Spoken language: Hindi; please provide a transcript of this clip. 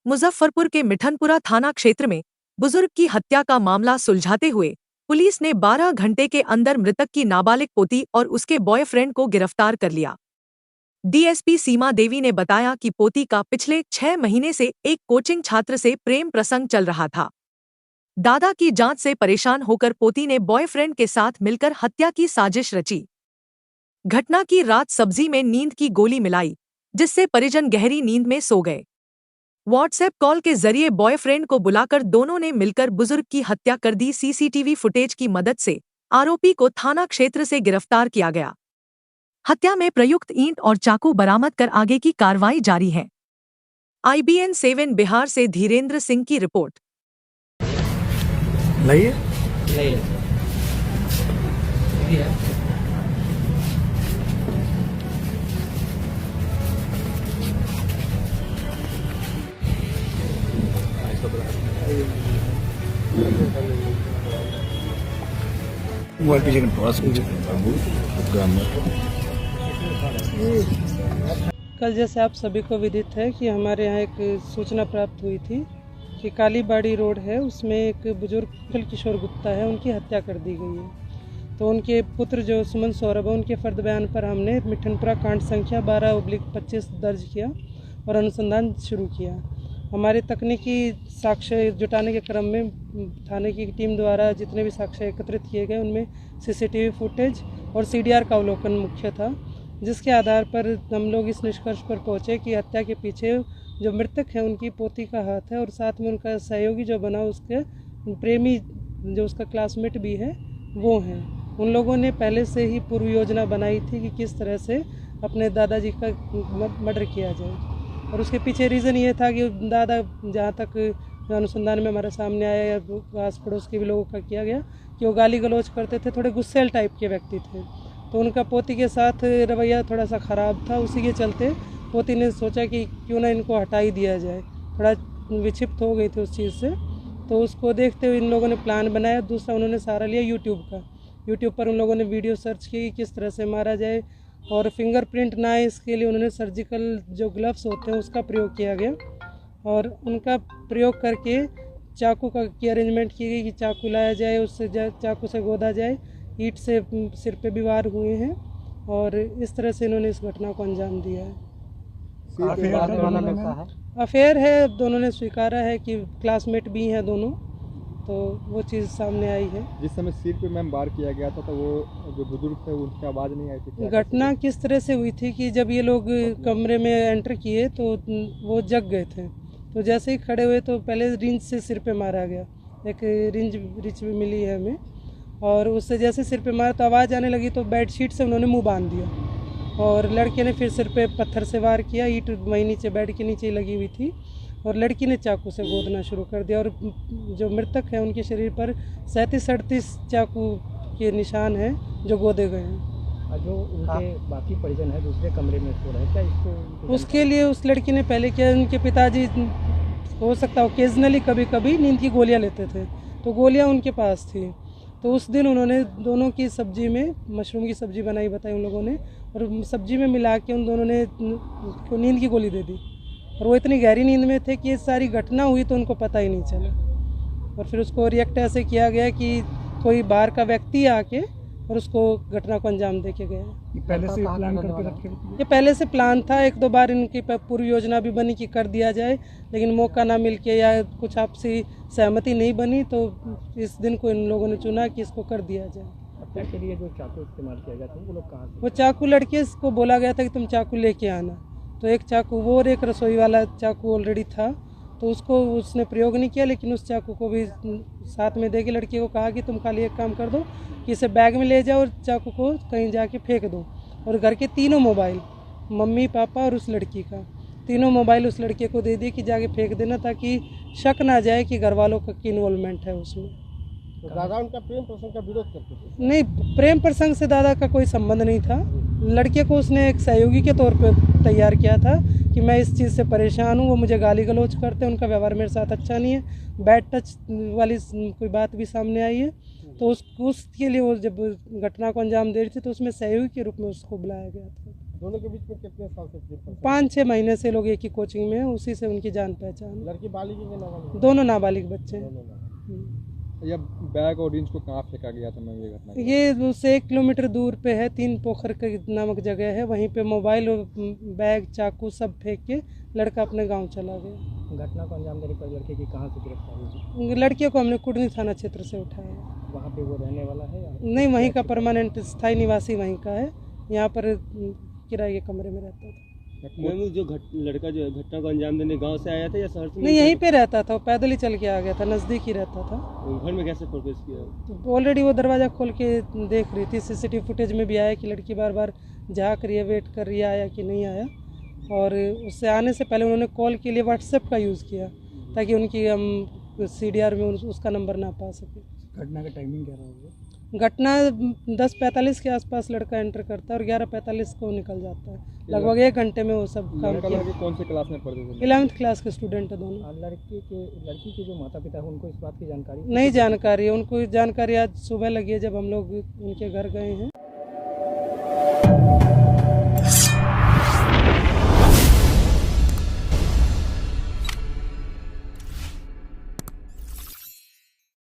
मुजफ्फरपुर के मिठनपुरा थाना क्षेत्र में बुजुर्ग की हत्या का मामला सुलझाते हुए पुलिस ने 12 घंटे के अंदर मृतक की नाबालिग पोती और उसके बॉयफ्रेंड को गिरफ्तार कर लिया। डीएसपी सीमा देवी ने बताया कि पोती का पिछले 6 महीने से एक कोचिंग छात्र से प्रेम प्रसंग चल रहा था। दादा की जांच से परेशान होकर पोती ने बॉयफ्रेंड के साथ मिलकर हत्या की साजिश रची। घटना की रात सब्जी में नींद की गोली मिलाई, जिससे परिजन गहरी नींद में सो गए। व्हाट्सएप कॉल के जरिए बॉयफ्रेंड को बुलाकर दोनों ने मिलकर बुजुर्ग की हत्या कर दी। सीसीटीवी फुटेज की मदद से आरोपी को थाना क्षेत्र से गिरफ्तार किया गया। हत्या में प्रयुक्त ईंट और चाकू बरामद कर आगे की कार्रवाई जारी है। IBN 7 बिहार से धीरेन्द्र सिंह की रिपोर्ट। मोबाइल पीछे का थोड़ा सा कल जैसे आप सभी को विदित है कि हमारे यहाँ एक सूचना प्राप्त हुई थी कि कालीबाड़ी रोड है, उसमें एक बुजुर्ग कुशल किशोर गुप्ता है, उनकी हत्या कर दी गई है। तो उनके पुत्र जो सुमन सौरभ है, उनके फर्द बयान पर हमने मिठनपुरा कांड संख्या 12/25 दर्ज किया और अनुसंधान शुरू किया। हमारे तकनीकी साक्ष्य जुटाने के क्रम में थाने की टीम द्वारा जितने भी साक्ष्य एकत्रित किए गए उनमें सीसीटीवी फुटेज और सीडीआर का अवलोकन मुख्य था, जिसके आधार पर हम लोग इस निष्कर्ष पर पहुँचे कि हत्या के पीछे जो मृतक है उनकी पोती का हाथ है और साथ में उनका सहयोगी जो बना उसके प्रेमी जो उसका क्लासमेट भी है वो हैं। उन लोगों ने पहले से ही पूर्व योजना बनाई थी कि किस तरह से अपने दादाजी का मर्डर किया जाए और उसके पीछे रीज़न ये था कि दादा, जहाँ तक अनुसंधान में हमारे सामने आया या आस पड़ोस के भी लोगों का किया गया कि वो गाली गलौज करते थे, थोड़े गुस्सेल टाइप के व्यक्ति थे। तो उनका पोती के साथ रवैया थोड़ा सा ख़राब था, उसी के चलते पोती ने सोचा कि क्यों ना इनको हटा ही दिया जाए। थोड़ा विक्षिप्त हो गई थी उस चीज़ से, तो उसको देखते हुए इन लोगों ने प्लान बनाया। दूसरा उन्होंने सहारा लिया यूट्यूब पर उन लोगों ने वीडियो सर्च की किस तरह से मारा जाए और फिंगरप्रिंट ना आए इसके लिए उन्होंने सर्जिकल जो ग्लव्स होते हैं उसका प्रयोग किया गया और उनका प्रयोग करके चाकू की अरेंजमेंट की गई कि चाकू लाया जाए, उससे चाकू से गोदा जाए, ईंट से सिर पे भी वार हुए हैं और इस तरह से इन्होंने इस घटना को अंजाम दिया है। अफेयर है, दोनों ने स्वीकारा है कि क्लासमेट भी हैं दोनों, तो वो चीज़ सामने आई है। जिस समय सिर पे मैम वार किया गया था तो वो जो बुजुर्ग थे उनकी आवाज़ नहीं आई थी। घटना किस तरह से हुई थी कि जब ये लोग कमरे में एंटर किए तो वो जग गए थे, तो जैसे ही खड़े हुए तो पहले रिंच से सिर पे मारा गया, एक रिंच भी मिली है हमें, और उससे जैसे सिर पे मारा तो आवाज़ आने लगी तो बेडशीट से उन्होंने मुँह बांध दिया और लड़के ने फिर सिर पे पत्थर से वार किया। ईंट वहीं नीचे बेड के नीचे लगी हुई थी और लड़की ने चाकू से गोदना शुरू कर दिया और जो मृतक है उनके शरीर पर 37-38 चाकू के निशान हैं जो गोदे गए हैं। जो उनके बाकी परिजन है दूसरे कमरे में सो रहे हैं, क्या इसको उसके लिए उस लड़की ने पहले किया, उनके पिताजी हो सकता है ओकेजनली कभी कभी नींद की गोलियां लेते थे, तो गोलियां उनके पास थी, तो उस दिन उन्होंने दोनों की सब्जी में मशरूम की सब्जी बनाई बताई उन लोगों ने और सब्जी में मिला के उन दोनों ने नींद की गोली दे दी और वो इतनी गहरी नींद में थे कि ये सारी घटना हुई तो उनको पता ही नहीं चला और फिर उसको रिएक्ट ऐसे किया गया कि कोई बाहर का व्यक्ति आके और उसको घटना को अंजाम दे के गया। पहले से प्लान करके रखे? ये पहले से प्लान था, एक दो बार इनकी पूर्व योजना भी बनी कि कर दिया जाए, लेकिन मौका ना मिल के या कुछ आपसी सहमति नहीं बनी तो इस दिन को इन लोगों ने चुना कि इसको कर दिया जाए। हत्या के लिए जो चाकू इस्तेमाल किया गया था वो लोग कहाँ से? वो चाकू लड़के को बोला गया था कि तुम चाकू लेके आना, तो एक चाकू वो और एक रसोई वाला चाकू ऑलरेडी था तो उसको उसने प्रयोग नहीं किया, लेकिन उस चाकू को भी साथ में दे के लड़की को कहा कि तुम खाली एक काम कर दो कि इसे बैग में ले जाओ और चाकू को कहीं जाके फेंक दो और घर के तीनों मोबाइल, मम्मी पापा और उस लड़की का, तीनों मोबाइल उस लड़के को दे दिए कि जाके फेंक देना ताकि शक ना जाए कि घर वालों का इन्वॉल्वमेंट है उसमें। तो दादा उनका प्रेम प्रसंग का विरोध करते थे? नहीं, प्रेम प्रसंग से दादा का कोई संबंध नहीं था। लड़के को उसने एक सहयोगी के तौर पे तैयार किया था कि मैं इस चीज़ से परेशान हूँ, वो मुझे गाली गलौज करते हैं, उनका व्यवहार मेरे साथ अच्छा नहीं है, बैड टच वाली कोई बात भी सामने आई है, तो उसके लिए वो जब घटना को अंजाम दे रही थी तो उसमें सहयोगी के रूप में उसको बुलाया गया था। दोनों के बीच में कितने साल से फ्रेंडशिप? 5-6 महीने से लोग एक ही कोचिंग में हैं, उसी से उनकी जान पहचान है। लड़की बालिग है कि नाबालिग? दोनों नाबालिग बच्चे हैं। ये बैग और रिंच को कहाँ फेंका गया था मैम, ये घटना? ये उससे 1 किलोमीटर दूर पे है, 3 पोखर के नामक जगह है, वहीं पे मोबाइल और बैग चाकू सब फेंक के लड़का अपने गांव चला गया। घटना को अंजाम देने पर लड़के की कहाँ से गिरफ्तारी हुई? लड़कियों को हमने कुडनी थाना क्षेत्र से उठाया। वहाँ पे वो रहने वाला है या नहीं, वहीं का परमानेंट स्थायी निवासी वहीं का है, यहाँ पर किराए के कमरे में रहता था। मैम जो लड़का जो घटना को अंजाम देने गांव से आया था या शहर से? नहीं, यहीं पे रहता था, वो पैदल ही चल के आ गया था, नज़दीक ही रहता था। घर में कैसे प्रवेश किया? तो ऑलरेडी वो दरवाज़ा खोल के देख रही थी, सीसीटीवी फुटेज में भी आया कि लड़की बार बार झाँक रही है, वेट कर रही है आया कि नहीं आया। और उससे आने से पहले उन्होंने कॉल के लिए व्हाट्सएप का यूज़ किया ताकि उनकी हम CDR में उसका नंबर ना पा सके। घटना का टाइमिंग क्या रहा? घटना 10:45 के आसपास लड़का एंटर करता है और 11:45 को निकल जाता है। लगभग 1 घंटे में वो सब काम लड़का किया। लड़की कौन से क्लास में पढ़ते थे? 11th क्लास के स्टूडेंट है दोनों। लड़की के जो माता पिता है उनको इस बात की जानकारी नहीं जानकारी है, उनको जानकारी आज सुबह लगी है जब हम लोग उनके घर गए हैं।